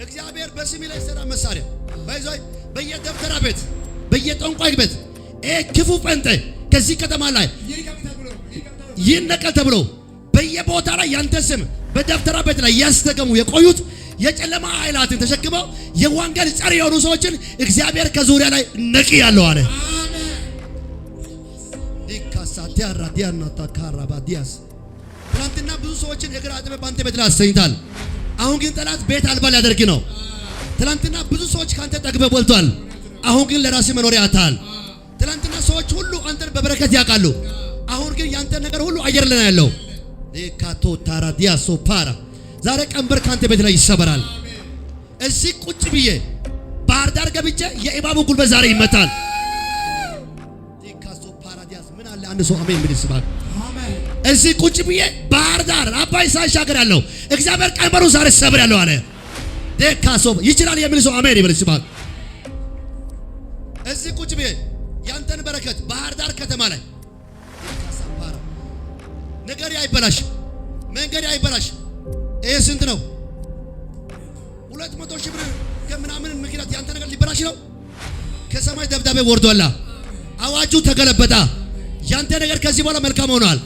እግዚአብሔር በስሜ ላይ ሰራ መሳሪያ ባይዞይ በየደብተራ ቤት በየጠንቋይ ቤት ክፉ ፈንተ ከዚህ ከተማ ላይ ይነቀል ተብሎ በየቦታ ላይ ያንተ ስም በደብተራ ቤት ላይ ያስተገሙ የቆዩት የጨለማ ኃይላትን ተሸክመው የወንጌል ጸር የሆኑ ሰዎችን እግዚአብሔር ከዙሪያ ላይ ነቂ ያለው አለ። ዲካሳቲያራ ዲያና ታካራባዲያስ ትናንትና ብዙ ሰዎችን እግር አጥበህ ባንተ ቤት ላይ አሰኝታል። አሁን ግን ጠላት ቤት አልባ ሊያደርግ ነው። ትናንትና ብዙ ሰዎች ካንተ ጠግበህ በልቷል። አሁን ግን ለራስህ መኖሪያ አታል። ትናንትና ሰዎች ሁሉ አንተን በበረከት ያውቃሉ። አሁን ግን ያንተ ነገር ሁሉ አየር ላይ ያለው ዲካቶ ታራዲያሶ ፓራ ዛሬ ቀንበር ካንተ ቤት ላይ ይሰበራል። እዚህ ቁጭ ብዬ ባህር ዳር ገብቼ የእባቡ ጉልበት ዛሬ ይመታል። ዲካሶ ፓራዲያስ ምን አለ አንድ ሰው አሜን ብል ይስባል። እዚህ ቁጭ ብዬ ባህር ዳር አባይ ሳይሻገር ያለው እግዚአብሔር ቀንበሩ ዛሬ ሰብር ያለው አለ። ዲካሶ ይችላል የሚል ሰው አሜን ይብል ይስባል። እዚህ ቁጭ ብዬ ያንተን በረከት ባህር ዳር ከተማ ላይ ዲካሳ ፓራ ነገር አይበላሽ መንገድ አይበላሽ። ይሄ ስንት ነው? 200 ሺህ ብር ከምናምን ምክንያት ያንተ ነገር ሊበላሽ ነው። ከሰማይ ደብዳቤ ወርዷል። አዋጁ ተገለበጠ። ያንተ ነገር ከዚህ በኋላ መልካም ሆኗል።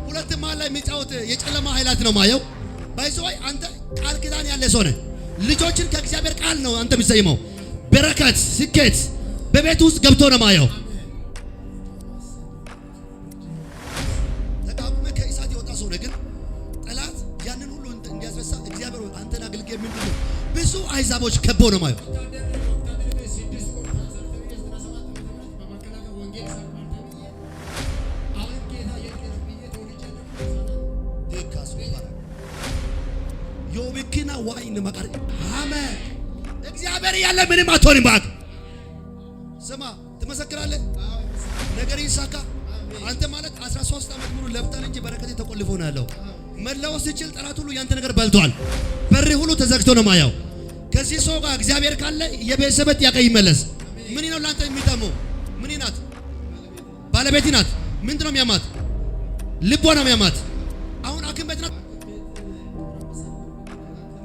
ሁለት መሃል ላይ የሚጫወት የጨለማ ኃይላት ነው ማየው። ባይዘይ አንተ ቃል ኪዳን ያለ ሰው ነህ። ልጆችን ከእግዚአብሔር ቃል ነው አንተ የምትሰይመው። በረከት ስኬት በቤት ውስጥ ገብቶ ነው ማየው። ተቃውሞ ከኢሳት የወጣ ሰው ነህ ግን ጠላት ያንን ሁሉ እንዲያስረሳ እግዚአብሔር አንተን አገልግሎት ምንድነው ብዙ አይዛቦች ከቦ ነው ማየው። ዮብኪና ዋይን መቀር አሜን። እግዚአብሔር ያለ ምንም አትሆንም። ባክ ስማ ትመሰክራለህ። ነገር ይሳካ። አንተ ማለት 13 ዓመት ሙሉ ለፍተን እንጂ በረከት ተቆልፎ ነው ያለው። መለወስ ሲችል ጠላት ሁሉ ያንተ ነገር በልቷል። በር ሁሉ ተዘግቶ ነው ማየው። ከዚህ ሰው ጋር እግዚአብሔር ካለ የቤተሰብ ጥያቄ ይመለስ። ምን ነው ላንተ የሚጠመው? ምን ናት? ባለቤት ናት። ምንድነው የሚያማት? ልቧ ነው የሚያማት። አሁን ሐኪም ቤት ናት።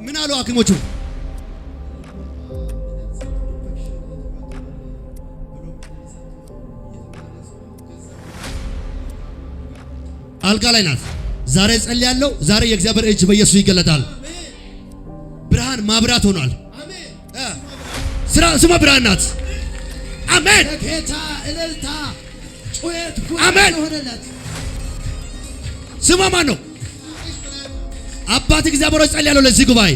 ምን አሉ ሐኪሞቹ? አልጋ ላይ ናት። ዛሬ ጸልያለሁ። ዛሬ የእግዚአብሔር እጅ በኢየሱስ ይገለጣል። ብርሃን ማብራት ሆኗል። ስሟ ብርሃን ናት። አሜን። ጌታ እልልታ ጩኸት አሜን። ስሟ ማን ነው? አባት እግዚአብሔር ሆይ ጸልያለሁ ለዚህ ጉባኤ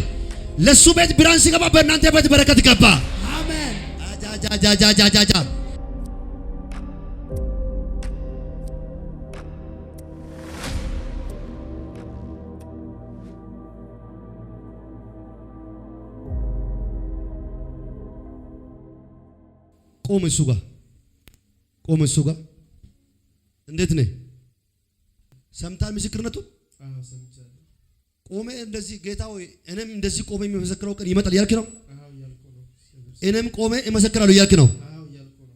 ለሱ ቤት ብርሃን ሲገባ በእናንተ ቤት በረከት ገባ። አሜን። አጃጃጃጃጃጃ ቆም እሱ ጋር እንዴት ነህ? ሰምታል ምስክርነቱ? አዎ ሰምቻለሁ። ቆሜ እንደዚህ ጌታ ሆይ እኔም እንደዚህ ቆሜ የሚመሰክረው ቀን ይመጣል ያልክ ነው? አዎ ያልኩ ነው። እኔም ቆሜ እመሰክራለሁ ያልክ ነው? አዎ ያልኩ ነው።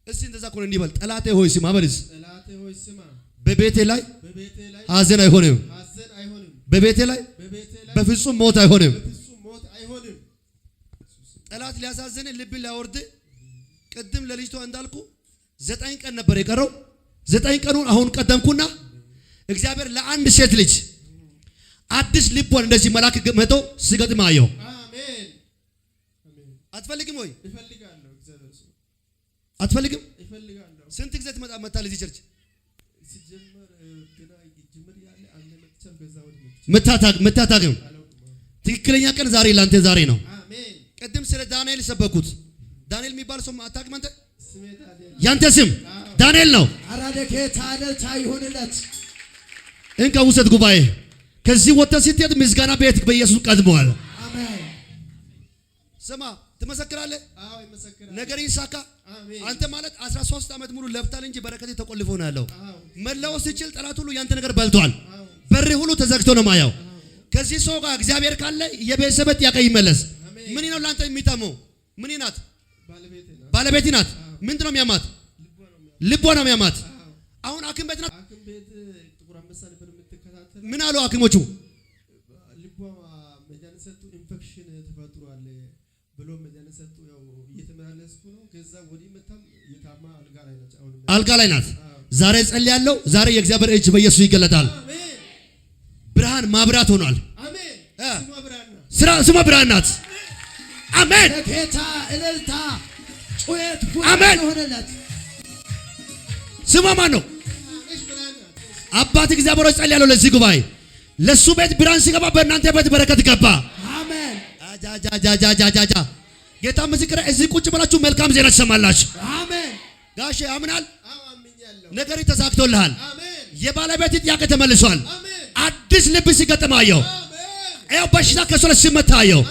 እስቲ እንደዛ ኮን እንዲበል ጠላቴ ሆይ ስማ በልስ። ጠላቴ ሆይ ስማ። በቤቴ ላይ ሐዘን አይሆንም። በቤቴ ላይ በፍጹም ሞት አይሆንም። ጠላት ሊያሳዝን ልብን ሊያወርድ ቅድም ለልጅቷ እንዳልኩ 9 ቀን ነበር የቀረው። 9 ቀኑን አሁን ቀደምኩና እግዚአብሔር ለአንድ ሴት ልጅ አዲስ ልቦን እንደዚህ መልአክ መጥቶ ሲገጥም አየሁ። አሜን አሜን። አትፈልግም ወይ? እፈልጋለሁ። እግዚአብሔር ሰው አትፈልግም? እፈልጋለሁ። ስንት ጊዜ መጣ ለዚህ ቸርች? ሲጀመር ገና ጅምር ያለ አንተ መጥተህ በዛው መታታግም ትክክለኛ ቀን ዛሬ ላንተ ዛሬ ነው። አሜን። ቅድም ስለ ዳንኤል ሰበኩት። ዳንኤል የሚባል ሰው አታውቅም አንተ? ያንተ ስም ዳንኤል ነው። አራደ ጌታ አለታ ይሁንለት። እንካ ውሰት ጉባኤ ከዚህ ወጥተህ ስትሄድ ምስጋና ቤት በኢየሱስ ቀድመዋል። አሜን። ስማ ትመሰክራለህ? አዎ ይመሰክራል። ነገር ይሳካ። አሜን። አንተ ማለት 13 ዓመት ሙሉ ለፍታል እንጂ በረከት ተቆልፎ ነው ያለው። መለወስ ሲችል ጠላት ሁሉ ያንተ ነገር በልቷል። በር ሁሉ ተዘግቶ ነው ማየው። ከዚህ ሰው ጋር እግዚአብሔር ካለ የቤተሰብ ጥያቄ ይመለስ። ምን ነው ላንተ የሚጠመው? ምን ናት? ባለቤት ናት። ምንድነው የሚያማት? ልቧ ነው የሚያማት። አሁን ሐኪም ቤት ናት። ምን አሉ ሐኪሞቹ? ልቧ መድኃኒት ሰጡ። ኢንፌክሽን ተፈጥሯል ብሎ መድኃኒት ሰጡ። ያው እየተመላለስኩ ነው። ከዛ ወዲህ መጣም የታማ አልጋ ላይ ናት። ዛሬ ጸልያለሁ። ዛሬ የእግዚአብሔር እጅ በኢየሱስ ይገለጣል። አሜን። ብርሃን ማብራት ሆኗል። አሜን። ስሟ ብርሃን ናት። አሜን። ጌታ እልልታ ጩኸት አሜን። ሆነለት። ስሟ ማን ነው? አባት እግዚአብሔር ሆይ ጸልያለሁ ለዚህ ጉባኤ ለሱ ቤት ብርሃን ሲገባ በእናንተ ቤት በረከት ገባ። አሜን። አጃጃጃጃጃጃ ጌታ ምስክር እዚህ ቁጭ ብላችሁ መልካም ዜና ትሰማላችሁ። አሜን። ጋሼ አምናል። አሜን። ነገር ተሳክቶልሃል። አሜን። የባለቤት ጥያቄ ተመልሷል። አሜን። አዲስ ልብ ሲገጠማየው አሜን። በሽታ ከሶለ ሲመታየው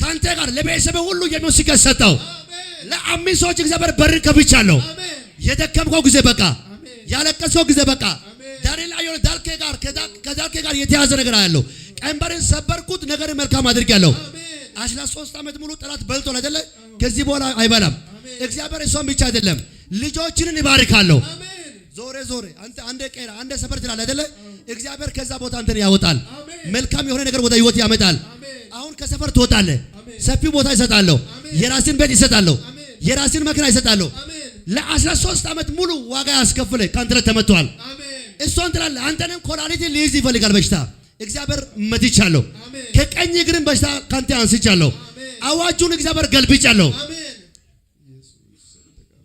ካንተ ጋር ለቤተሰብ ሁሉ የሚሆን ሲገት ሰጠው። ለአምስት ሰዎች እግዚአብሔር በርን ከፍቻለሁ። የደከምከው ጊዜ በቃ፣ ያለቀስከው ጊዜ በቃ። ዳንኤል አየሁ ዳልኬ ጋር ከዳልኬ ጋር የተያዘ ነገር አያለሁ። ቀንበርን ሰበርኩት፣ ነገር መልካም አድርጌያለሁ። 13 ዓመት ሙሉ ጠላት በልቶ አይደለ? ከዚህ በኋላ አይበላም። እግዚአብሔር እሷን ብቻ አይደለም ልጆችንን ይባርካለሁ። ዞሬ አንተ አንደ ቀራ አንደ ሰፈር ትላለህ አይደለ? እግዚአብሔር ከዛ ቦታ አንተን ያወጣል። መልካም የሆነ ነገር ወደ ህይወት ያመጣል። አሁን ከሰፈር ትወጣለህ። ሰፊ ቦታ ይሰጣለሁ። የራስን ቤት ይሰጣለሁ። የራስን መኪና ይሰጣለሁ። ለ13 ዓመት ሙሉ ዋጋ ያስከፍለ ካንተ ተመቷል። እሷን ትላለህ አንተንም ኮላሊቲ ሊይዝ ይፈልጋል በሽታ። እግዚአብሔር መትቻለሁ። ከቀኝ እግርን በሽታ ካንተ አንስቻለሁ። አዋጁን እግዚአብሔር ገልብጫለሁ።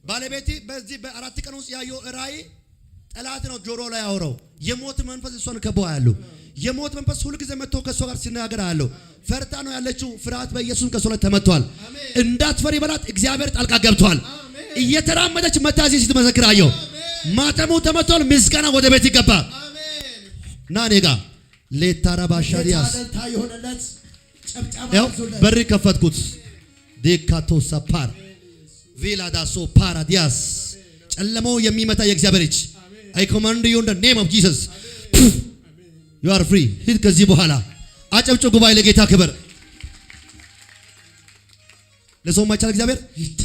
ባለቤቴ በዚህ በአራት ቀን ውስጥ ያየው ራእይ ጠላት ነው ጆሮ ላይ ያወራው። የሞት መንፈስ እሷን ከበው ያለው የሞት መንፈስ ሁሉ ጊዜ መጥቶ ከሷ ጋር ሲናገር አለው። ፈርታ ነው ያለችው። ፍርሃት በኢየሱስ ከሷ ላይ ተመቷል። እንዳትፈሪ በላት እግዚአብሔር ጣልቃ ገብቷል። እየተራመደች መታዚ ስትመሰክር አየው። ማተሙ ተመቷል። ምስጋና ወደ ቤት ይገባ። ና ኔጋ ለታራባሻዲያስ ያው በር ከፈትኩት። ዴካቶ ሳፓር ቪላዳሶ ፓራዲያስ ጨለማው የሚመታ የእግዚአብሔር እጅ I command you in the name of Jesus. You are free. ሂድ ከዚህ በኋላ አጨብጭ ጉባኤ ለጌታ ክብር። ለሰው ማይቻል እግዚአብሔር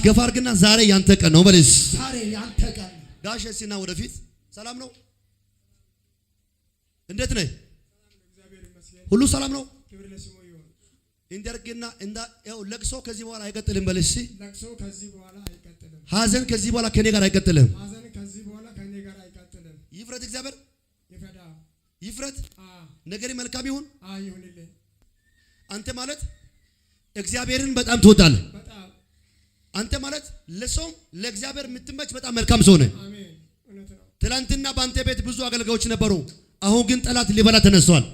ገፋ አድርግና ዛሬ ያንተ ቀን ነው በልስ። ዛሬ ያንተ ቀን ጋሽ ሲና ወደፊት ሰላም ነው። እንዴት ነህ? ሁሉ ሰላም ነው። እንደርግና እንዳ ያው ለቅሶ ከዚህ በኋላ አይቀጥልም በልስ። ለቅሶ ከዚህ በኋላ አይቀጥልም። ሐዘን ከዚህ በኋላ ከኔ ጋር አይቀጥልም። ሐዘን ከዚህ በኋላ ከኔ ጋር አይቀጥልም። ይፍረት እግዚአብሔር ይፈዳ ይፍረት። ነገር መልካም ይሁን። ይሁንልኝ። አንተ ማለት እግዚአብሔርን በጣም ትወዳለህ። በጣም አንተ ማለት ለሰውም ለእግዚአብሔር የምትመች በጣም መልካም ሰው ነህ። አሜን። እውነት ነው። ትላንትና በአንተ ቤት ብዙ አገልጋዮች ነበሩ። አሁን ግን ጠላት ሊበላ ተነስቷል።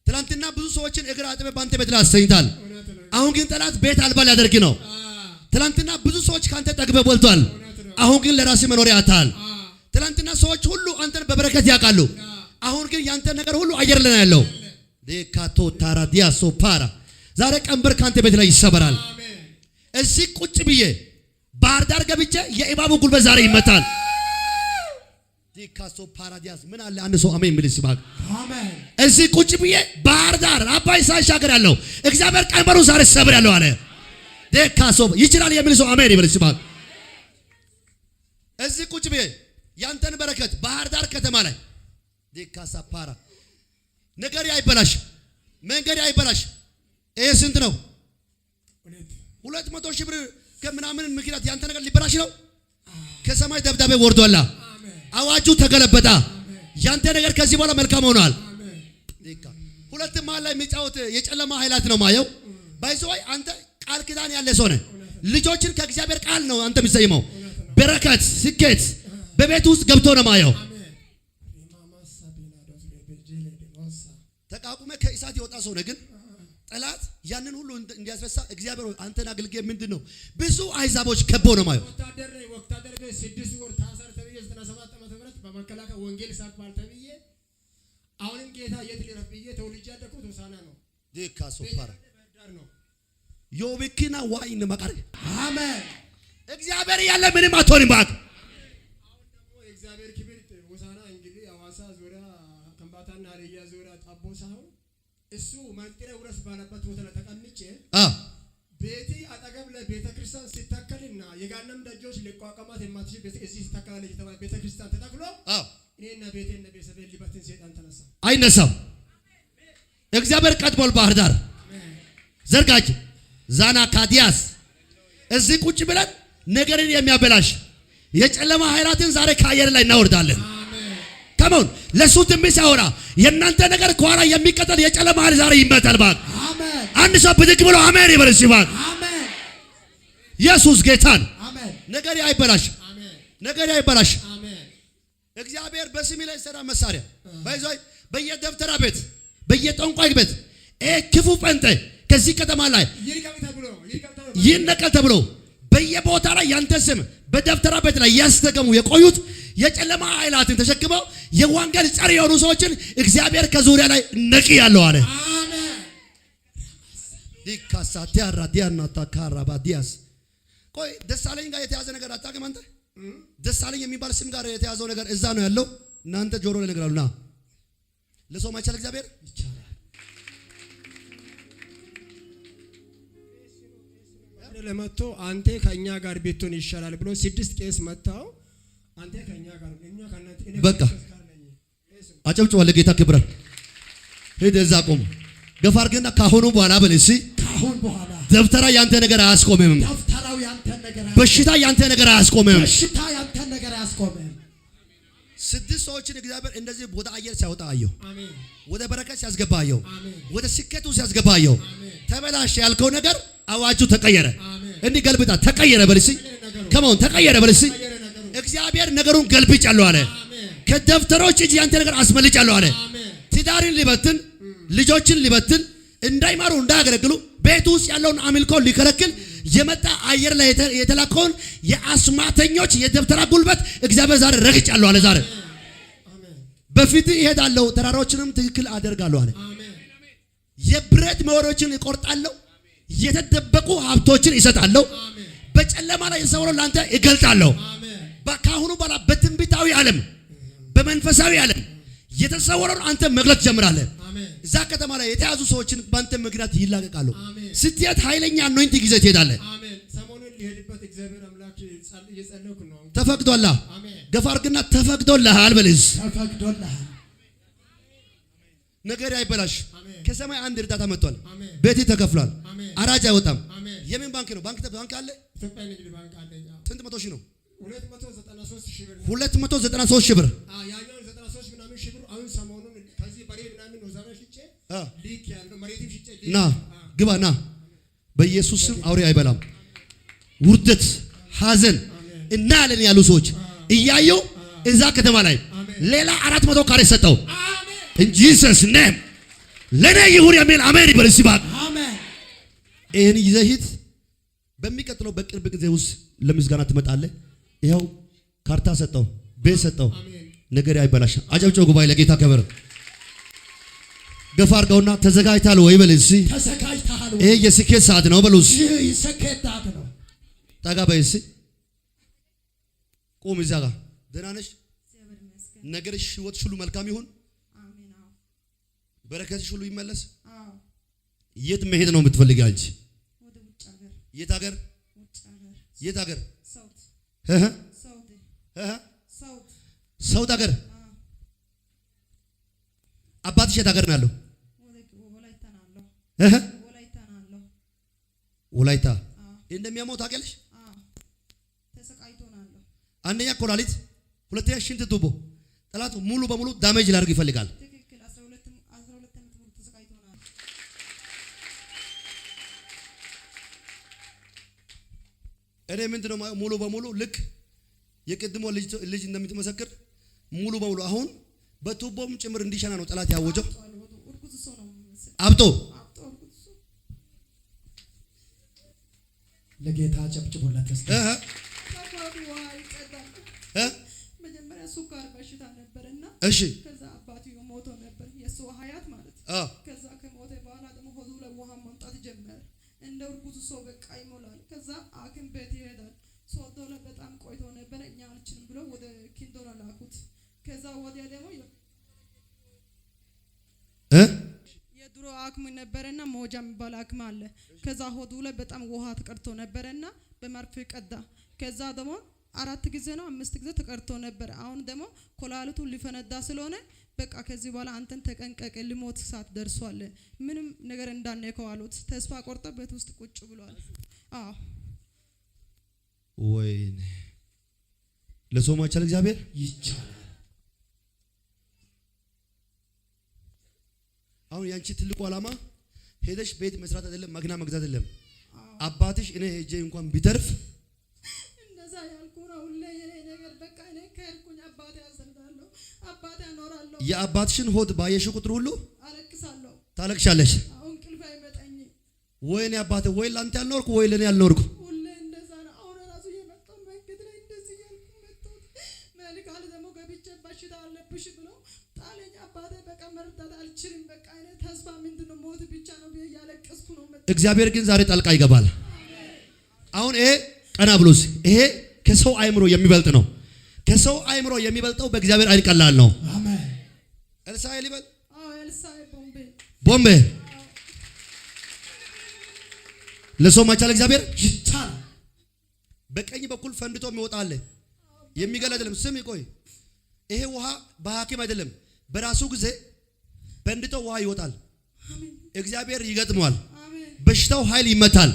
ትላንትና ብዙ ሰዎችን እግር አጥበህ በአንተ ቤት ላይ አስተኝታል። አሁን ግን ጠላት ቤት አልባ ሊያደርግ ነው። ትላንትና ብዙ ሰዎች ካንተ ጠግበህ በልቷል። አሁን ግን ለራስህ መኖሪያ አጥተሃል። ትላንትና ሰዎች ሁሉ አንተን በበረከት ያውቃሉ። አሁን ግን ያንተ ነገር ሁሉ አየር ላይ ያለው ዴካቶ ታራዲያሶ ፓራ ዛሬ ቀንበር ካንተ ቤት ላይ ይሰበራል። እዚህ ቁጭ ብዬ ባህር ዳር ገብቼ የእባቡ ጉልበት ዛሬ ይመታል። ዴካሶ ፓራዲያስ ምን አለ አንድ ሰው አሜን የሚል ሲባል አሜን። እዚህ ቁጭ ብዬ ባህር ዳር አባይ ሳሻገር ያለው እግዚአብሔር ቀንበሩ ዛሬ ሰብር ያለው አለ። ዴካሶ ይችላል የሚል ሰው አሜን ይበል ሲባል እዚህ ቁጭ ብዬ ያንተን በረከት ባህር ዳር ከተማ ላይ ዴካሳ ፓራ ነገር አይበላሽ፣ መንገድ አይበላሽ። ይሄ ስንት ነው? 200 ሺህ ብር ከምናምን ምክንያት ያንተ ነገር ሊበላሽ ነው። ከሰማይ ደብዳቤ ወርዷል። አዋጁ ተገለበጠ። ያንተ ነገር ከዚህ በኋላ መልካም ሆኗል። ሁለት መሀል ላይ የሚጫወት የጨለማ ኃይላት ነው ማየው። ባይዘይ አንተ ቃል ኪዳን ያለ ሰው ነህ። ልጆችን ከእግዚአብሔር ቃል ነው አንተ የሚሰይመው። በረከት ስኬት በቤት ውስጥ ገብቶ ነው ማየው። ተቃቁመ ከእሳት የወጣ ሰው ነህ። ግን ጠላት ያንን ሁሉ እንዲያስረሳ እግዚአብሔር አንተን አገልግሎት ምንድነው ብዙ አይዛቦች ከቦ ነው ማየው። ወታደር በ6 ወር ታሰር ተብዬ 97 ዓመተ ምህረት በመከላከያ ወንጌል ሰብኳል ተብዬ አሁንም ጌታ የት ሊረፍ ብዬ ተወልጄ ያደኩት ሆሳና ነው። ዴካሶ ፓራ ነው ዮብኪና ዋይን መቃር አሜን። እግዚአብሔር ያለ ምንም አትሆንም ባክ። አሁን ደግሞ እግዚአብሔር ክብር ሆሳና እንግዲህ አዋሳ ዙሪያ ከምባታና ሀዲያ ዙሪያ ጣቦ ሳይሆን እሱ መንጥረ ውረስ ባለበት ቦታ ላይ ተቀምጬ ቤቴ አጠገብ ለቤተ ክርስቲያን ሲተከልና የጋነም ደጆች ሊቋቋማት የማትችል ቤተ እዚህ ሲተከላለች የተባለ ቤተ ክርስቲያን ተተክሎ እኔና ቤቴና ቤተሰቤ ሊበትን ሰይጣን ተነሳ። አይነሳም። እግዚአብሔር ቀጥቧል። ባህር ዳር ዘርጋጅ ዛና ካዲያስ እዚህ ቁጭ ብለን ነገርን የሚያበላሽ የጨለማ ኃይላትን ዛሬ ከአየር ላይ እናወርዳለን። ከመሆን ለሱ ትንቢት ሲያወራ የእናንተ ነገር ከኋላ የሚቀጠል የጨለማ ኃይል ዛሬ ይመታል። ባክ አንድ ሰው ብድግ ብሎ አሜን ይበል። እሺ ባክ ኢየሱስ ጌታን ነገር አይበላሽ፣ ነገር አይበላሽ። እግዚአብሔር በስሜ ላይ ሰራ መሳሪያ ባይዞይ በየደብተራ ቤት በየጠንቋይ ቤት ክፉ ፈንጠ ከዚህ ከተማ ላይ ይነቀል ተብሎ በየቦታ ላይ ያንተ ስም በደብተራ ቤት ላይ ያስተገሙ የቆዩት የጨለማ ኃይላትን ተሸክመው የወንጌል ጸር የሆኑ ሰዎችን እግዚአብሔር ከዙሪያ ላይ ነቂ ያለው አለ። አሜን ዲካሳቲያ ራዲያና ታካራባዲያስ ቆይ ደሳለኝ ጋር የተያዘ ነገር አታውቅም አንተ? ደሳለኝ የሚባል ስም ጋር የተያዘው ነገር እዛ ነው ያለው። እናንተ ጆሮ ላይ ነገር አሉና ለሰው ማይቻል እግዚአብሔር ይቻላል። ለመቶ አንተ ከኛ ጋር ቤቱን ይሻላል ብሎ 6 ቄስ መጣው። አንተ ከኛ ጋር እኛ ከናንተ እኔ በቃ አጨብጭባ ለጌታ ክብር። ሄደ እዛ ቆም ገፋር ግን ካሁኑ በኋላ በል እሺ፣ ካሁን በኋላ ደብተራ ያንተ ነገር አያስቆምም። ደብተራው ያንተ ነገር አያስቆምም። በሽታ ያንተ ነገር አያስቆምም። በሽታ ያንተ ነገር አያስቆምም። 6 ሰዎችን እግዚአብሔር እንደዚህ ወደ አየር ሲያወጣ አየሁ። አሜን። ወደ በረከት ሲያስገባ አየሁ። አሜን። ወደ ስኬቱ ሲያስገባ አየሁ። አሜን። ተበላሽ ያልከው ነገር አዋጁ ተቀየረ። እንዲህ ገልብጣ ተቀየረ በልሲ ከመሆን ተቀየረ በልሲ እግዚአብሔር ነገሩን ገልብጫለሁ አለ። ከደብተሮች እጅ ያንተ ነገር አስመልጫለሁ አለ። ትዳርን ሊበትን ልጆችን ሊበትን እንዳይማሩ እንዳያገለግሉ ቤት ውስጥ ያለውን አምልኮ ሊከለክል የመጣ አየር ላይ የተላከውን የአስማተኞች የደብተራ ጉልበት እግዚአብሔር ዛሬ ረግጫለሁ አለ። ዛሬ በፊት እሄዳለሁ ተራሮችንም ትክክል አደርጋለሁ አለ። የብረት መወሮችን እቆርጣለሁ፣ የተደበቁ ሀብቶችን ይሰጣለሁ፣ በጨለማ ላይ የተሰወረው ላንተ ይገልጣለሁ። ካሁኑ በኋላ በትንቢታዊ ዓለም በመንፈሳዊ ዓለም የተሰወረውን አንተ መግለጥ ጀምራለህ። እዛ ከተማ ላይ የተያዙ ሰዎችን በአንተ ምክንያት ይላቀቃሉ። ስትሄድ ኃይለኛ አኖይንቲንግ ጊዜ ትሄዳለህ። ሰሞኑን ሊሄድበት እግዚአብሔር አምላክ እየጸለይኩ ነው። ተፈቅዶልሃል። ገፋርግና ተፈቅዶልሃል በልስ ተፈቅዶልሃል። ነገር አይበላሽ። ከሰማይ አንድ እርዳታ መጥቷል። ቤት ተከፍሏል። አራጅ አይወጣም። የምን ባንክ ነው? ባንክ አለ። ኢትዮጵያ ንግድ ባንክ አለ። ስንት መቶ ሺህ ነው? 293 ሺህ ብር። 293 ሺህ ብር። ያኛው 93 ምናምን ሺህ ብር። አሁን ሰሞኑን ከዚህ በሬ ምናምን ነው ዛሬ ሽጬ ሊክ ያለው መሬትም ሽጬ ና ግባ ና። በኢየሱስ ስም አውሬ አይበላም። ውርደት፣ ሐዘን እና ያለን ያሉ ሰዎች እያዩ እዛ ከተማ ላይ ሌላ 400 ካሬ ሰጠው። in Jesus name ለኔ ይሁን የሚል አሜን ይበል። ሲባል አሜን። ይሄን ይዘሂት በሚቀጥለው በቅርብ ጊዜ ውስጥ ለምስጋና ትመጣለህ። ይሄው ካርታ ሰጠው፣ ቤት ሰጠው። ነገር አይበላሽ። አጨብጭቡ ጉባኤ ለጌታ ክብር። ገፋ አድርገውና ተዘጋጅታል ወይ በል እስኪ። ተዘጋጅታል ወይ? ይሄ የስኬት ሰዓት ነው በሉ እስኪ። ይሄ የስኬት ሰዓት ነው። ጠጋ በይ እስኪ። ቁም እዛ ጋር። ደህና ነሽ? ነገርሽ ህይወትሽ ሁሉ መልካም ይሁን። አሜን። አዎ። በረከትሽ ሁሉ ይመለስ። አዎ። የት መሄድ ነው የምትፈልጊው አንቺ? ወደ ውጭ ሀገር። የት ሀገር? ውጭ ሀገር። የት ሀገር? ሳውት ሳውት ሀገር። አባትሽ የት ሀገር ነው ያለው? ወላይታ። እንደሚያመው ታውቂያለሽ? ተሰቃይቶ ነው ያለው። አንደኛ ኮላሊት፣ ሁለተኛ ሽንት ቱቦ። ጠላቱ ሙሉ በሙሉ ዳሜጅ ላድርግ ይፈልጋል። ትክክል። 12 ዓመት ሙሉ ተሰቃይቶ ነው ያለው። እኔ ምንድነው ሙሉ በሙሉ ልክ የቅድሞ ልጅ እንደምትመሰክር ሙሉ በሙሉ አሁን በቱቦም ጭምር እንዲሸና ነው ጠላት ያወጀው። አብጦ ለጌታ ጨብጭቦለት እስቲ መጀመሪያ ሱካር በሽታ ነበርና እሺ፣ ከዛ አባትዮ ሞቶ ነበር የሱ ሀያት ማለት ከዛ ከሞተ በኋላ ደግሞ ሆዱ ላይ ውሃ ማምጣት ጀመረ። እንደ እርጉዝ ሰው በቃ ይሞላል። ከዛ ሐኪም ቤት ይሄዳል። ሶዶ ላይ በጣም ቆይቶ ነበር። እኛ አልችልም ብሎ ወደ ኪንዶራ ላኩት። ከዛ ወዲያ ደግሞ የድሮ ሐኪም ነበርና ሞጃ የሚባል ሐኪም አለ። ከዛ ሆዱ ላይ በጣም ውሃ ተቀድቶ ነበርና በመርፌ ቀዳ። ከዛ ደግሞ 4 ጊዜ ነው 5 ጊዜ ተቀርቶ ነበር። አሁን ደግሞ ኮላሊቱ ሊፈነዳ ስለሆነ በቃ ከዚህ በኋላ አንተን ተጠንቀቅ፣ ሊሞት ሰዓት ደርሷል፣ ምንም ነገር እንዳነከው አሉት። ተስፋ ቆርጦ ቤት ውስጥ ቁጭ ብሏል። አዎ ወይኔ ለሰው ማይቻል እግዚአብሔር ይቻላል። አሁን ያንቺ ትልቁ ዓላማ ሄደሽ ቤት መስራት አይደለም፣ መኪና መግዛት አይደለም። አባትሽ እኔ ሄጄ እንኳን ቢተርፍ እንደዛ ያልኩ ነው። ሁሌ የኔ ነገር በቃ እኔ ከሄድኩኝ አባቴ ያዘንዳለሁ፣ አባቴ አኖራለሁ። የአባትሽን ሆድ ባየሽ ቁጥር ሁሉ አለቅሳለሁ፣ ታለቅሻለሽ። አሁን እንቅልፍ አይመጣኝም። ወይኔ አባቴ ወይ ላንተ ያልኖርኩ ወይ ለኔ ያልኖርኩ። ሁሌ እንደዛ ነው። አሁን ራሱ የመጣው መንገድ ላይ እንደዚህ ያልኩ መጣሁት። መልካል ደግሞ ገብቼ በሽታ አለብሽ ብሎ ጣለኝ። አባቴ በቃ መርዳት አልችልም። በቃ እኔ ተስፋ ምንድነው ሞት ብቻ ነው ብዬ ያለቀስኩ ነው። እግዚአብሔር ግን ዛሬ ጣልቃ ይገባል። አሁን ይሄ ቀና ብሎስ ይሄ ከሰው አይምሮ የሚበልጥ ነው። ከሰው አይምሮ የሚበልጠው በእግዚአብሔር አይን ቀላል ነው። አሜን። ኤልሳዕ ሊበል ኤልሳዕ ቦምቤ ለሰው ማይቻል እግዚአብሔር ይቻላል። በቀኝ በኩል ፈንድቶ የሚወጣ አለ የሚገል አይደለም። ስም ይቆይ ይሄ ውሃ በሐኪም አይደለም፣ በራሱ ጊዜ ፈንድቶ ውሃ ይወጣል። እግዚአብሔር ይገጥመዋል። በሽታው ኃይል ይመታል።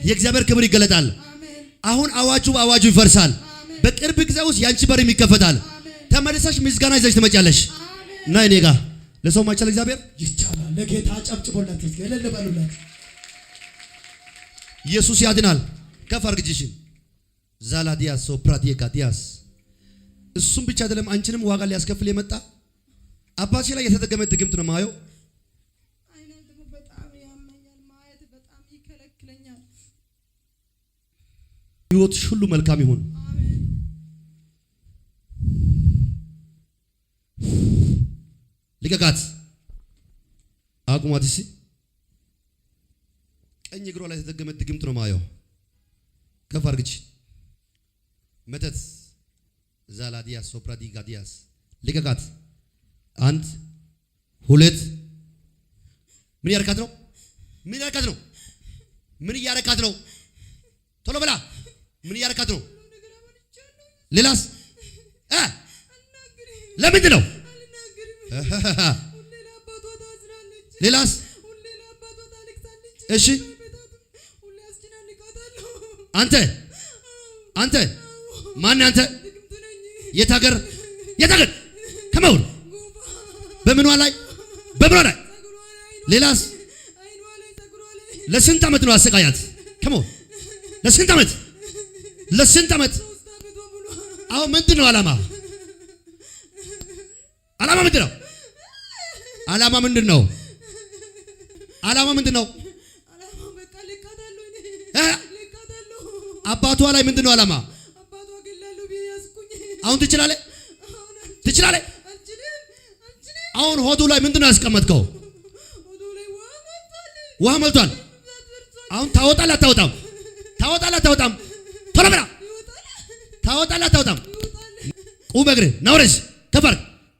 የእግዚአብሔር ክብር ይገለጣል። አሁን አዋጁ በአዋጁ ይፈርሳል። በቅርብ ጊዜ ውስጥ ያንቺ በር ይከፈታል። ተመልሰሽ ምስጋና ይዘሽ ትመጫለሽ። እና እኔ ጋር ለሰው ማይቻል እግዚአብሔር ይቻላል። ለጌታ ጨብጭቦለት እልል በሉለት። ኢየሱስ ያድናል። ከፍ አድርግጂሽን ዛላዲያስ ሶፕራዲየካዲያስ እሱም ብቻ አይደለም አንቺንም ዋጋ ሊያስከፍል የመጣ አባትሽ ላይ የተደገመ ድግምት ነው ማየው። አይኔን ደግሞ በጣም ያመኛል፣ ማየት በጣም ይከለክለኛል። ህይወትሽ ሁሉ መልካም ይሁን። አሜን። ልቀቃት፣ አቁማት። እሺ ቀኝ እግሯ ላይ የተደገመ ድግምት ነው ማየው። ከፍ አድርግጂ። መተት ዛላዲያስ ሶፕራዲጋዲያስ ልቀቃት። 1 2 ምን ያረካት ነው? ምን ያረካት ነው? ምን ያረካት ነው? ቶሎ በላ። ምን ያረካት ነው? ሌላስ ለምንድን ነው? ሌላስ? እሺ አንተ ማን? አንተ የት ሀገር ከመውል በምኗ ላይ ሌላስ? ለስንት ዓመት ነው አሰቃያት? ከመውል ለስንት ዓመት? አሁን ምንድን ነው ዓላማ ምንድን ነው? ዓላማ ምንድን ነው? አባቷ ላይ ምንድን ነው ዓላማ? አሁን ትችላለህ? አሁን ሆዱ ላይ ምንድን ነው ያስቀመጥከው? ውሃ መልቷል። አሁን ታወጣለህ አታወጣም? ቶሎ በላ። ታወጣለህ አታወጣም? ቁም እግርህ ናውረስ ከፈር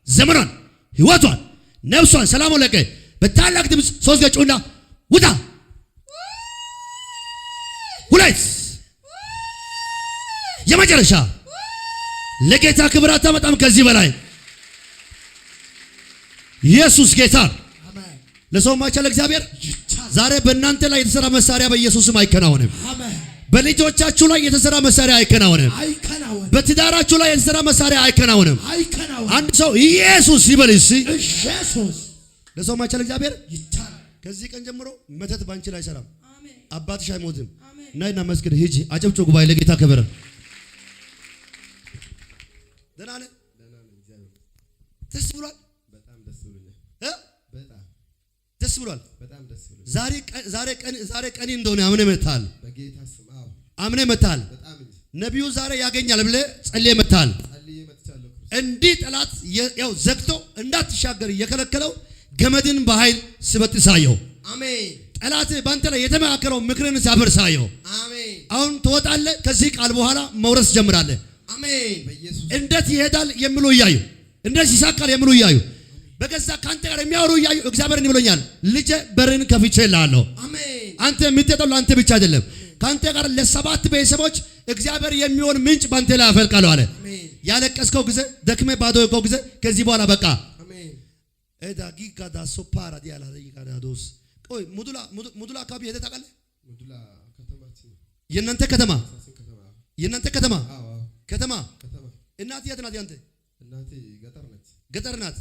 ዘመኗን ህይወቷን ነፍሷን ሰላሙን ለቀ በታላቅ ድምፅ 3 ገጩና ውጣ። 2 የመጨረሻ ለጌታ ክብር አታመጣም ከዚህ በላይ። ኢየሱስ ጌታ። አሜን። ለሰው ማይቻል እግዚአብሔር ዛሬ በእናንተ ላይ የተሰራ መሳሪያ በኢየሱስም አይከናወንም። አሜን። በልጆቻችሁ ላይ የተሰራ መሳሪያ አይከናወንም። በትዳራችሁ ላይ የተሰራ መሳሪያ አይከናወንም። አንድ ሰው ኢየሱስ ይበል እስቲ። ኢየሱስ ለሰው ማይቻል እግዚአብሔር ይቻላል። ከዚህ ቀን ጀምሮ መተት ባንቺ ላይ አይሰራም። አሜን። አባትሽ አይሞትም። ናይና መስጊድ ሂጂ። አጨብጭቡ ጉባኤ ለጌታ ክብር። ደህና ነህ? ደስ ብሏል። በጣም ደስ ብሏል። ዛሬ ቀን እንደሆነ አምነህ መጥተሃል። በጌታ ስም አምነህ መጥተሃል። ነቢዩ ዛሬ ያገኛል ብለህ ጸልየህ መጥተሃል። እንዲህ ጠላት ያው ዘግቶ እንዳትሻገር የከለከለው ገመድን በኃይል ስበጥሳየው። አሜን። ጠላት ባንተ ላይ የተመካከረው ምክርን ሲያፈርሳየው። አሜን። አሁን ትወጣለህ። ከዚህ ቃል በኋላ መውረስ ጀምራለህ። አሜን። በኢየሱስ እንዴት ይሄዳል የሚሉ እያዩ እንዴት ይሳካል የሚሉ እያዩ በገዛ ካንተ ጋር የሚያወሩ እያዩ እግዚአብሔር እንዲህ ብሎኛል፣ ልጄ በርን ከፍቼልሃለሁ። አሜን። አንተ የምትሄደው ለአንተ ብቻ አይደለም፣ ካንተ ጋር ለሰባት ቤተሰቦች እግዚአብሔር የሚሆን ምንጭ ባንተ ላይ አፈልቃለሁ አለ። ያለቀስከው ጊዜ ደክመ ባዶ የቆየው ጊዜ ከዚህ በኋላ በቃ አሜን። ኤዳጊ ጋዳ ሶፓራ ዲያላ ዲጋዳዶስ ቆይ ሙዱላ አካባቢ ሄደህ ታውቃለህ? ሙዱላ ከተማ የእናንተ ከተማ የእናንተ ከተማ ከተማ እናት የት ናት? ያንተ እናት ገጠር ናት።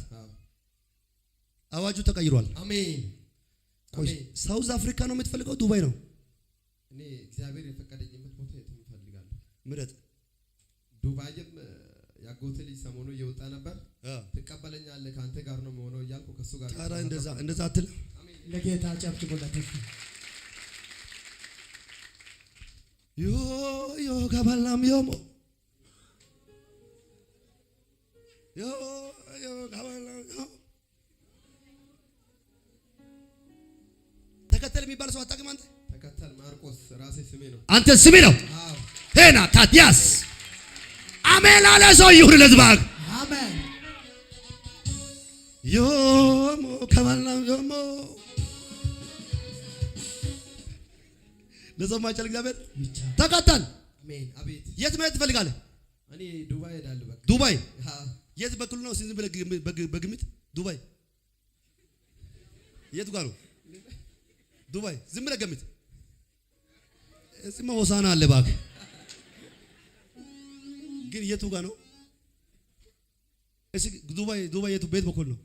አዋጁ ተቀይሯል። አሜን። ቆይ ሳውዝ አፍሪካ ነው የምትፈልገው? ዱባይ ነው? እኔ እግዚአብሔር የፈቀደኝበት ቦታ የትም እፈልጋለሁ። ምረጥ። ዱባይም ያጎቴ ልጅ ሰሞኑን እየወጣ ነበር። ትቀበለኛለህ ከአንተ ጋር ነው የምሆነው እያልኩ ከሱ ጋር ታራ እንደዛ አትል። ለጌታ ጨብጭቡለት። ዮ ጋባላም ዮሞ ዮ ጋባላም ዮ ተከተል የሚባል ሰው አታውቅም አንተ? ተከተል ማርቆስ ራሴ ስሜ ነው። አንተ ስሜ ነው? አዎ። ሄና ካቲያስ አሜን አለ ሰው ይሁን ለዝባግ አሜን። ዮሞ ከማላም ዮሞ ለዘማቻል እግዚአብሔር ተከተል። አሜን። አቤት። የት መሄድ ትፈልጋለህ? እኔ ዱባይ ሄዳለሁ። በቃ ዱባይ? የት በኩል ነው? ዝም ብለህ በግምት ዱባይ የት ጋር ነው? ዱባይ ዝም ብለህ ገምት። እዚህማ ሆሳና አለ እባክህ። ግን የቱ ጋር ነው? እሺ ዱባይ የቱ ቤት በኩል ነው?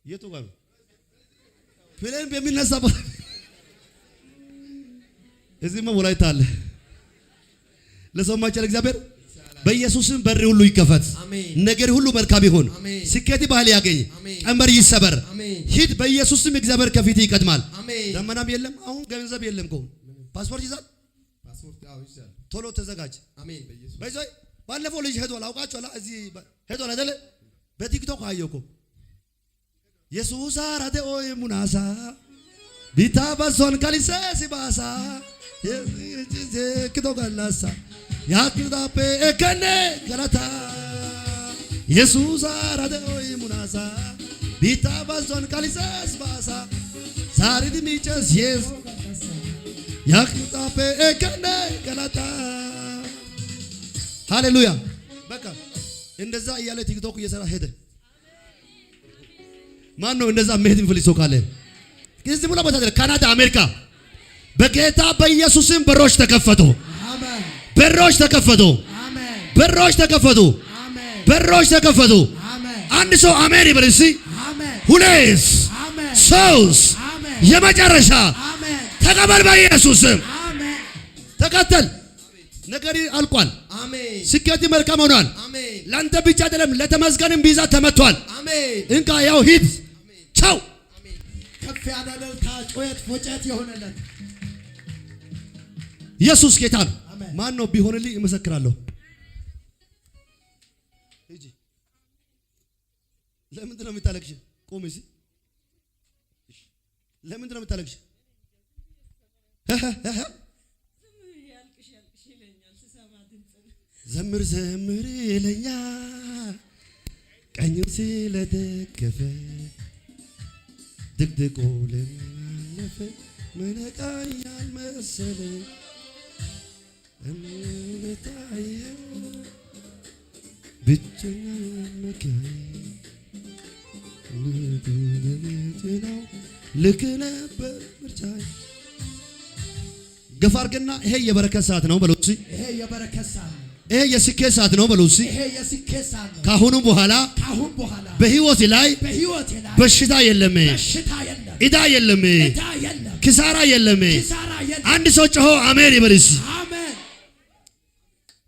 የቱ ጋር ነው? ፕሌን በሚነሳበት እዚህማ ወላይታ አለ። ለሰማችሁ እግዚአብሔር በኢየሱስም በር ሁሉ ይከፈት። ነገር ሁሉ መልካም ይሁን። ስኬት ባህል ያገኝ። ቀንበር ይሰበር። ሂድ በኢየሱስም እግዚአብሔር ከፊት ይቀድማል። ደመናም የለም። አሁን ገንዘብ የለም። ከሆነ ፓስፖርት ይዛል። ቶሎ ተዘጋጅ። አሜን። በኢየሱስ ባለፈው ልጅ ሄዷል። አውቃችኋል? እዚህ ሄዷል አይደለ? በቲክቶክ አየሁ። ኢየሱስ አራደ ኦይ ሙናሳ ቢታ ባሶን ካሊሰ ሲባሳ ክዶጋላሳ ያክዳፔ እከነ ገላታ ኢየሱስ አራደ ኦይ ሙናሳ ቢታ ባሶን ካሊሰ ሲባሳ ዛሬ ሚጨስ ኢየሱስ ያክዳፔ እከነ ገላታ ሃሌሉያ። በቃ እንደዛ እያለ ቲክቶክ እየሰራ ሄደ። ማን ነው እንደዛ መሄድ የሚፈልግ ሰው ካለ? ከዚህ ሙላ ቦታ ካናዳ፣ አሜሪካ በጌታ በኢየሱስም በሮች ተከፈቱ። አሜን። በሮች ተከፈቱ። አሜን። በሮች ተከፈቱ። አሜን። በሮች ተከፈቱ። አሜን። አንድ ሰው አሜን ይበል እስቲ። አሜን። ሁለት አሜን። ሶስት አሜን። የመጨረሻ አሜን። ተቀበል በኢየሱስም አሜን። ተከተል። ነገር አልቋል። አሜን። ስኬት መልካም ሆኗል። አሜን። ላንተ ብቻ አይደለም ለተመስገንም ቢዛ ተመቷል። አሜን። እንካ ያው ሂድ። ቻው። ከፍ ያለ እልልታ፣ ጩኸት፣ ፎጨት የሆነለት ኢየሱስ ጌታ ነው። ማን ነው ቢሆንልኝ እመሰክራለሁ። እጂ ለምንድን ነው የምታለቅሽ? ቆም እዚህ። ለምንድን ነው የምታለቅሽ? ዘምር ዘምር ይለኛል ቀኙ ስለደገፈ ድቅድቆ ለማለፈ ምንቃኛል መሰለኝ እምነታየው ብቸኛ መካይ ነው ልክ ነበር ምርጫዬ። ገፋ አድርግና ይሄ የበረከት ሰዓት ነው በለው። ይሄ የበረከት ሰዓት ነው። ይሄ የስኬት ሰዓት ነው በለው። ይሄ የስኬት ሰዓት ነው። ካሁኑ በኋላ በህይወት ላይ በሽታ የለም፣ ዕዳ የለም፣ ኪሳራ የለም። አንድ ሰው ጮሆ አሜን ይበል። አሜን።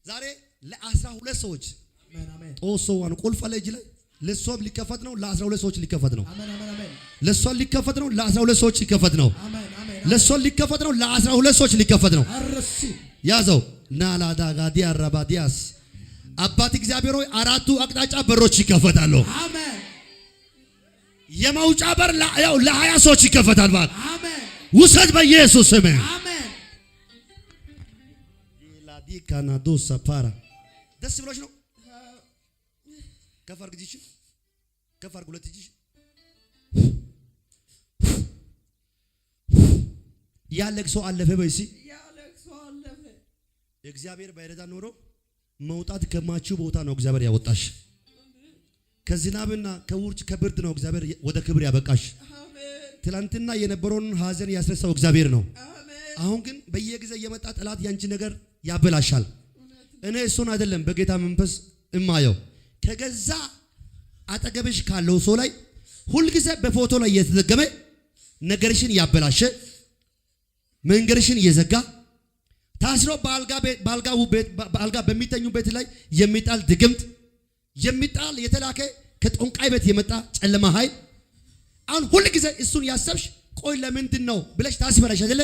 ዛሬ ለ12 ሰዎች ጦሶዋን ቁልፍ አለ እጅ ላይ ለሷም ሊከፈት ነው። ለ12 ሰዎች ሊከፈት ነው። ለሷም ሊከፈት ነው። ለ12 ሰዎች ሊከፈት ነው። ለሷም ሊከፈት ነው። ለ12 ሰዎች ሊከፈት ነው። ያዘው ናላዳ ጋዲያ ረባዲያስ አባት እግዚአብሔር ሆይ አራቱ አቅጣጫ በሮች ይከፈታሉ። አሜን። የመውጫ በር ያው ለ20 ሰዎች ይከፈታል። ባክ አሜን። ውሰድ በኢየሱስ ስም አሜን። ላዲካና ዶሳ ፓራ ደስ ብሎሽ ነው። ከፋር ግዲሽ ከፋር ሁለት እጅሽ ያለቅሶ አለፈ በይሲ እግዚአብሔር ባይረዳ ኖሮ መውጣት ከማችሁ ቦታ ነው እግዚአብሔር ያወጣሽ። ከዝናብና ከውርጭ ከብርድ ነው እግዚአብሔር ወደ ክብር ያበቃሽ። ትላንትና የነበረውን ሐዘን ያስረሳው እግዚአብሔር ነው። አሁን ግን በየጊዜ የመጣ ጠላት ያንቺ ነገር ያበላሻል። እኔ እሱን አይደለም በጌታ መንፈስ እማየው ከገዛ አጠገብሽ ካለው ሰው ላይ ሁልጊዜ በፎቶ ላይ እየተደገመ ነገርሽን ያበላሸ መንገርሽን እየዘጋ ታስሮ በአልጋ በሚተኙ ቤት ላይ የሚጣል ድግምት የሚጣል የተላከ ከጦንቃይ ቤት የመጣ ጨለማ ኃይል አሁን ሁልጊዜ እሱን ያሰብሽ ቆይ ለምንድን ነው ብለሽ ታስበራሽ አይደለ?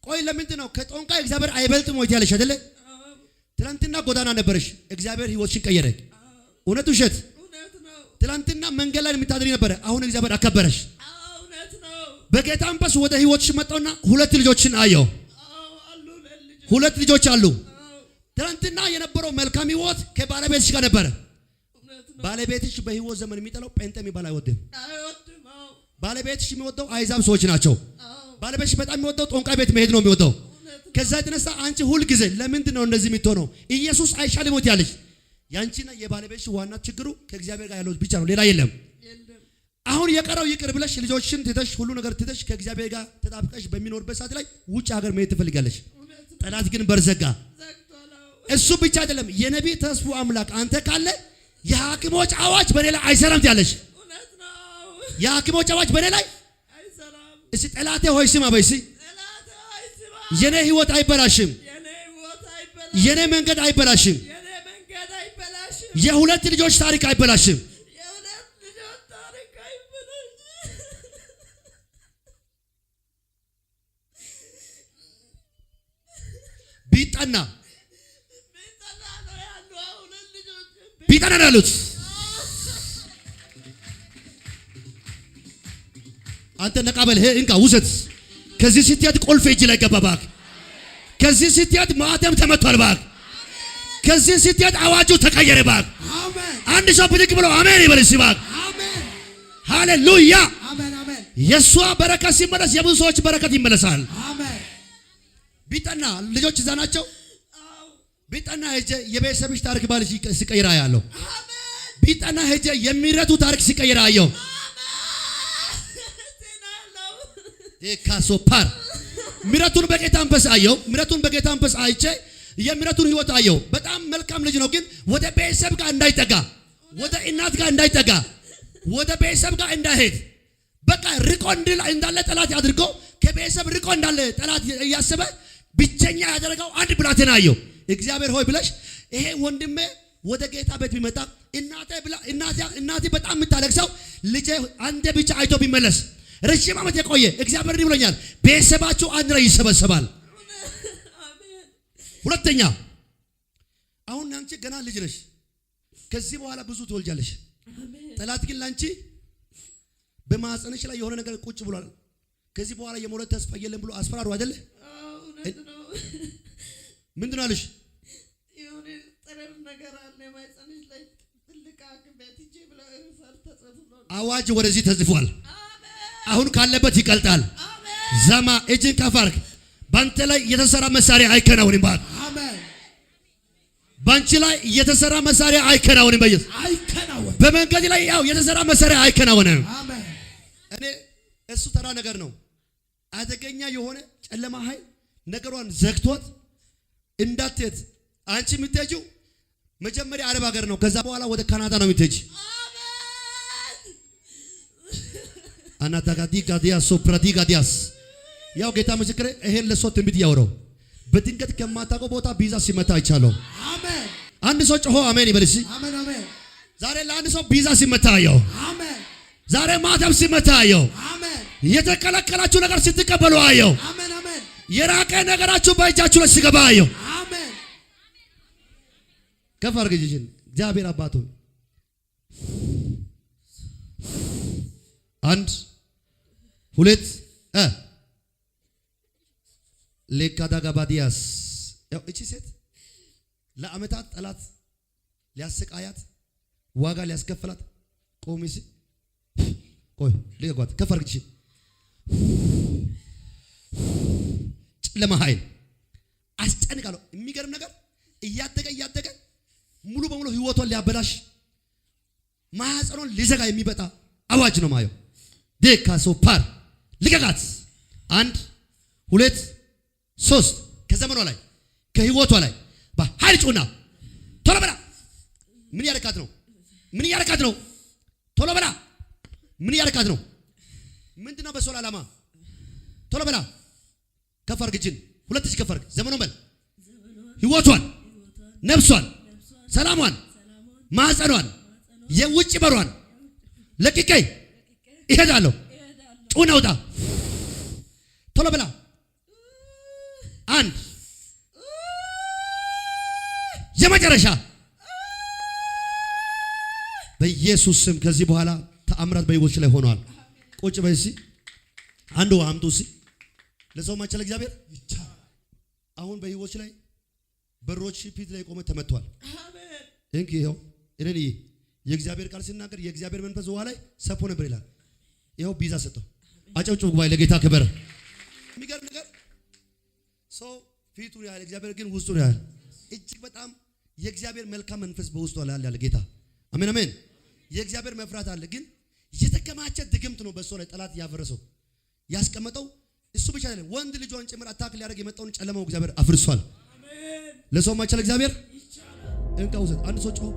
ቆይ ለምንድን ነው ከጦንቃይ እግዚአብሔር አይበልጥም ወይ ያለሽ አይደለ? ትላንትና ጎዳና ነበርሽ፣ እግዚአብሔር ህይወትሽን ቀየረ። እውነት ውሸት? ትላንትና መንገድ ላይ የምታድሪ ነበረ፣ አሁን እግዚአብሔር አከበረሽ። በጌታ መንፈስ ወደ ህይወትሽ መጣውና ሁለት ልጆችን አየው። ሁለት ልጆች አሉ። ትላንትና የነበረው መልካም ህይወት ከባለቤትሽ ጋር ነበረ። ባለቤትሽ በህይወት ዘመን የሚጠላው ጴንጤ የሚባል አይወድም። ባለቤትሽ የሚወደው አይዛብ ሰዎች ናቸው። ባለቤትሽ በጣም የሚወደው ጦንቃይ ቤት መሄድ ነው የሚወደው። ከዛ የተነሳ አንቺ ሁል ጊዜ ለምንድን ነው እንደዚህ የምትሆነው? ኢየሱስ አይሻልም ወይ ያለሽ? ያንቺና የባለቤትሽ ዋና ችግሩ ከእግዚአብሔር ጋር ያለው ብቻ ነው፣ ሌላ የለም። አሁን የቀረው ይቅር ብለሽ ልጆችሽን ትተሽ ሁሉ ነገር ትተሽ ከእግዚአብሔር ጋር ተጣብቀሽ በሚኖርበት ሰዓት ላይ ውጭ ሀገር መሄድ ትፈልጋለሽ። ጠላት ግን በርዘጋ። እሱ ብቻ አይደለም፣ የነቢይ ተስፉ አምላክ አንተ ካለ የሐኪሞች አዋጅ በኔ ላይ አይሰራም ያለሽ። የሐኪሞች አዋጅ በኔ ላይ አይሰራም። እሺ ጠላቴ ሆይ ስማ በይ። እሺ የኔ ህይወት አይበላሽም፣ የኔ መንገድ አይበላሽም፣ የሁለት ልጆች ታሪክ አይበላሽም። ቢጠና ነው ያሉት። አንተ ነቃበል እንካ ውሰት። ከዚህ ስትሄድ ቁልፍ እጅ ላይ ገባ ባክ። ከዚህ ስትሄድ ማህተም ተመቷል ባክ። ከዚህ ስትሄድ አዋጁ ተቀየረ ባክ። አንድ ሰው ብድግ ብሎ አሜን ይበል ሲባክ። ሃሌሉያ አሜን አሜን። የሷ በረከት ሲመለስ የብዙ ሰዎች በረከት ይመለሳል። አሜን። ቢጠና ልጆች እዛ ናቸው። ቢጠና ሄጄ የቤተሰብሽ ታሪክ ባልሽ ሲቀይራ ያለው ቢጠና ሄጄ የሚረቱ ታሪክ ሲቀይራ ያየው ካሶፓር ምረቱን በጌታ መንፈስ አየው። ምረቱን በጌታ መንፈስ አይቼ የምረቱን ህይወት አየው። በጣም መልካም ልጅ ነው፣ ግን ወደ ቤተሰብ ጋር እንዳይጠጋ፣ ወደ እናት ጋር እንዳይጠጋ፣ ወደ ቤተሰብ ጋር እንዳይሄድ በቃ ርቆ እንዳለ ጠላት አድርጎ ከቤተሰብ ርቆ እንዳለ ጠላት እያሰበ ብቸኛ ያደረገው አንድ ብላቴና አየው። እግዚአብሔር ሆይ ብለሽ ይሄ ወንድሜ ወደ ጌታ ቤት ቢመጣ እናቴ በጣም የምታለቅሰው ልጄ አንዴ ብቻ አይቶ ቢመለስ ረጅም ዓመት የቆየ እግዚአብሔር እንዲህ ብሎኛል፣ ቤተሰባችሁ አንድ ላይ ይሰበሰባል። ሁለተኛ አሁን አንቺ ገና ልጅ ነሽ፣ ከዚህ በኋላ ብዙ ትወልጃለሽ። ጠላት ግን ላንቺ በማህፀንሽ ላይ የሆነ ነገር ቁጭ ብሏል። ከዚህ በኋላ የመውለድ ተስፋ የለም ብሎ አስፈራሩ አይደለ? ምንድን ነው አለሽ? የሆነ ጥረብ ነገር አለ ማህፀንሽ ላይ ትልቅ አክም ቤት ሂጂ ብለው ሪፈር ተጽፏል። አዋጅ ወደዚህ ተጽፏል። አሁን ካለበት ይቀልጣል። ዘማ እጅን ከፋርክ ባንተ ላይ የተሰራ መሳሪያ አይከናወንም። ባክ አሜን። ባንቺ ላይ የተሰራ መሳሪያ አይከናወንም። በኢየሱስ አይከናወን። በመንገድ ላይ ያው የተሰራ መሳሪያ አይከናወንም። አሜን። እኔ እሱ ተራ ነገር ነው። አደገኛ የሆነ ጨለማ ኃይል ነገሯን ዘግቶት እንዳትሄድ አንቺ የምትሄጂው መጀመሪያ አረብ ሀገር ነው። ከዛ በኋላ ወደ ካናዳ ነው የምትሄጂ። አናታጋዲ ጋዲያ ሶፕራዲ ጋዲያስ ያው ጌታ ምስክሬ ይሄን ለሶት ትንቢት ያወራው በድንገት ከማታውቀው ቦታ ቪዛ ሲመታ አይቻለሁ። አሜን። አንድ ሰው ጮሆ አሜን ይበል። እሺ አሜን አሜን። ዛሬ ለአንድ ሰው ቪዛ ሲመታ አየው። አሜን። ዛሬ ማተም ሲመታ አየው። አሜን። የተከለከላችሁ ነገር ስትቀበሉ አየው። አሜን አሜን። የራቀ ነገራችሁ በእጃችሁ ላይ ሲገባ አየው። አሜን። ከፍ አድርገሽ እግዚአብሔር አባቶ አንድ ሁለት ለካዳጋባዲያስ ያው እቺ ሴት ለአመታት ጠላት ሊያሰቃያት ዋጋ ሊያስከፍላት ቆሚስ ቆይ ለጓት ከፍ አድርገሽ ጨለማ ኃይል ጸንቃለሁ። የሚገርም ነገር እያደገ ሙሉ በሙሉ ህይወቷን ሊያበላሽ ማህፀኗን ሊዘጋ የሚበጣ አዋጅ ነው ማየው። ዴካሶ ፓር ልቀቃት። 1 2 3 ከዘመኗ ላይ ከህይወቷ ላይ በኃይል ጩና ቶሎ በላ። ምን ያረካት ነው? ምን ያረካት ነው? ቶሎ በላ። ምን ያረካት ነው? ምንድነው በሶል ዓላማ? ቶሎ በላ። ከፍ አድርግ እጅን 2 እጅ ከፍ አድርግ። ዘመኗን በል ህይወቷን፣ ነፍሷን፣ ሰላሟን፣ ማህፀኗን፣ የውጭ በሯን ለቅቄ ይሄዳለሁ። ጩና ውጣ። ቶሎ በላ። 1 የመጨረሻ በኢየሱስ ስም ከዚህ በኋላ ተአምራት በህይወትሽ ላይ ሆኗል። ቁጭ በይ እስኪ። አንዱ አምጡ እስኪ። ለሰው ማይቻል እግዚአብሔር ይቻላል። አሁን በህይወትሽ ላይ በሮች ፊት ላይ ቆመ ተመቷል። አሜን። እንኪ ይሄው እኔ የእግዚአብሔር ቃል ሲናገር የእግዚአብሔር መንፈስ ውሃ ላይ ሰፎ ነበር ይላል። ይሄው ቢዛ ሰጠው። አጨብጭቡ ጉባኤ ለጌታ ክብር። የሚገርም ነገር ሰው ፊቱን ያህል እግዚአብሔር ግን ውስጡ ነው ያህል። እጅግ በጣም የእግዚአብሔር መልካም መንፈስ በውስጡ ላይ ያለ ጌታ። አሜን አሜን። የእግዚአብሔር መፍራት አለ። ግን የተከማቸ ድግምት ነው በእሱ ላይ ጠላት ያፈረሰው ያስቀመጠው። እሱ ብቻ አይደለም፣ ወንድ ልጇን ጭምር አታክ ሊያደርግ የመጣውን ጨለማው እግዚአብሔር አፍርሷል። አሜን። ለሰው ማይቻል እግዚአብሔር ይቻላል። እንቃውዘት አንድ ሰው ጮህ